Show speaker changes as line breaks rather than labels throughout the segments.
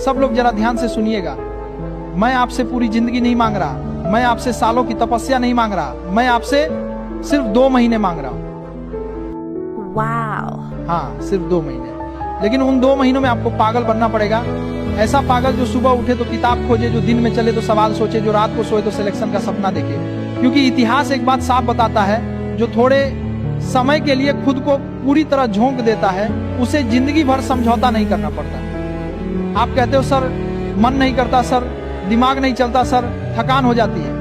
सब लोग जरा ध्यान से सुनिएगा। मैं आपसे पूरी जिंदगी नहीं मांग रहा, मैं आपसे सालों की तपस्या नहीं मांग रहा, मैं आपसे सिर्फ 2 महीने मांग रहा हूं।
वाओ।
हाँ, सिर्फ 2 महीने। लेकिन उन 2 महीनों में आपको पागल बनना पड़ेगा। ऐसा पागल जो सुबह उठे तो किताब खोजे, जो दिन में चले तो सवाल सोचे, जो रात को सोए तो सिलेक्शन का सपना देखे। क्योंकि इतिहास एक बात साफ बताता है, जो थोड़े समय के लिए खुद को पूरी तरह झोंक देता है, उसे जिंदगी भर समझौता नहीं करना पड़ता। आप कहते हो सर मन नहीं करता, सर दिमाग नहीं चलता, सर थकान हो जाती है।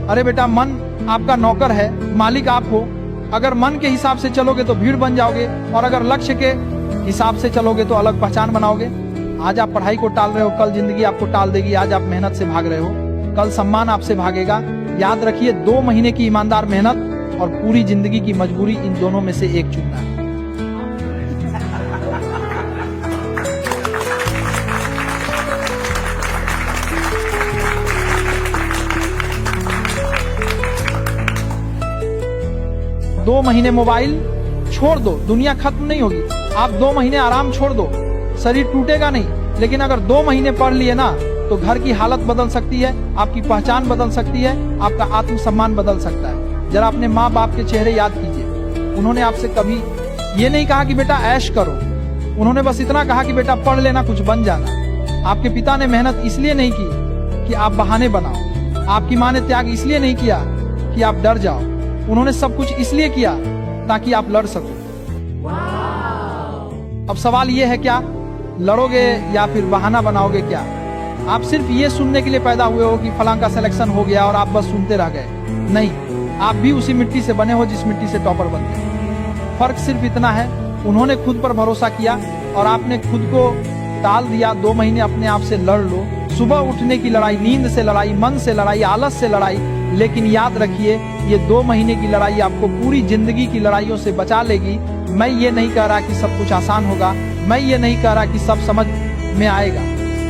अरे बेटा, मन आपका नौकर है, मालिक आप हो। अगर मन के हिसाब से चलोगे तो भीड़ बन जाओगे, और अगर लक्ष्य के हिसाब से चलोगे तो अलग पहचान बनाओगे। आज आप पढ़ाई को टाल रहे हो, कल जिंदगी आपको टाल देगी। आज आप मेहनत से भाग रहे हो, कल सम्मान आपसे भागेगा। याद रखिए, 2 महीने की ईमानदार मेहनत और पूरी जिंदगी की मजबूरी, इन दोनों में से एक चुनना है। दो महीने मोबाइल छोड़ दो, दुनिया खत्म नहीं होगी। आप 2 महीने आराम छोड़ दो, शरीर टूटेगा नहीं। लेकिन अगर 2 महीने पढ़ लिए ना, तो घर की हालत बदल सकती है, आपकी पहचान बदल सकती है, आपका आत्मसम्मान बदल सकता है। जरा अपने माँ बाप के चेहरे याद कीजिए। उन्होंने आपसे कभी ये नहीं कहा कि बेटा ऐश करो, उन्होंने बस इतना कहा कि बेटा पढ़ लेना, कुछ बन जाना। आपके पिता ने मेहनत इसलिए नहीं की कि आप बहाने बनाओ। आपकी माँ ने त्याग इसलिए नहीं किया कि आप डर जाओ। उन्होंने सब कुछ इसलिए किया ताकि आप लड़ सको। अब सवाल ये है, क्या लड़ोगे या फिर बहाना बनाओगे? क्या आप सिर्फ ये सुनने के लिए पैदा हुए हो कि फलां का सिलेक्शन हो गया और आप बस सुनते रह गए? नहीं, आप भी उसी मिट्टी से बने हो जिस मिट्टी से टॉपर बनते हैं। फर्क सिर्फ इतना है, उन्होंने खुद पर भरोसा किया और आपने खुद को टाल दिया। 2 महीने अपने आप से लड़ लो। सुबह उठने की लड़ाई, नींद से लड़ाई, मन से लड़ाई, आलस से लड़ाई। लेकिन याद रखिए, ये 2 महीने की लड़ाई आपको पूरी जिंदगी की लड़ाइयों से बचा लेगी। मैं ये नहीं कह रहा कि सब कुछ आसान होगा, मैं ये नहीं कह रहा कि सब समझ में आएगा,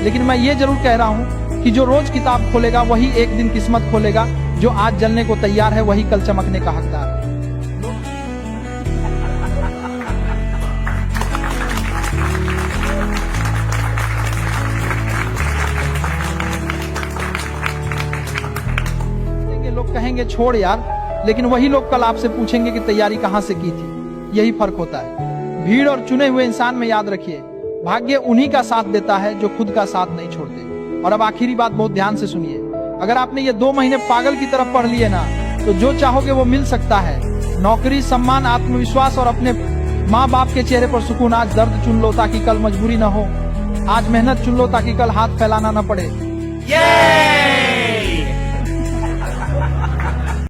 लेकिन मैं ये जरूर कह रहा हूँ कि जो रोज किताब खोलेगा वही एक दिन किस्मत खोलेगा। जो आज जलने को तैयार है वही कल चमकने का हकदार है। लोग कहेंगे छोड़ यार, लेकिन वही लोग कल आपसे पूछेंगे कि तैयारी कहां से की थी। यही फर्क होता है भीड़ और चुने हुए इंसान में। याद रखिए, भाग्य उन्हीं का साथ देता है जो खुद का साथ नहीं छोड़ते। और अब आखिरी बात बहुत ध्यान से सुनिए। अगर आपने ये 2 महीने पागल की तरफ पढ़ लिए ना, तो जो चाहोगे वो मिल सकता है। नौकरी, सम्मान, आत्मविश्वास और अपने माँ बाप के चेहरे पर सुकून। आज दर्द चुन लो ताकि कल मजबूरी ना हो। आज मेहनत चुन लो ताकि कल हाथ फैलाना ना पड़े।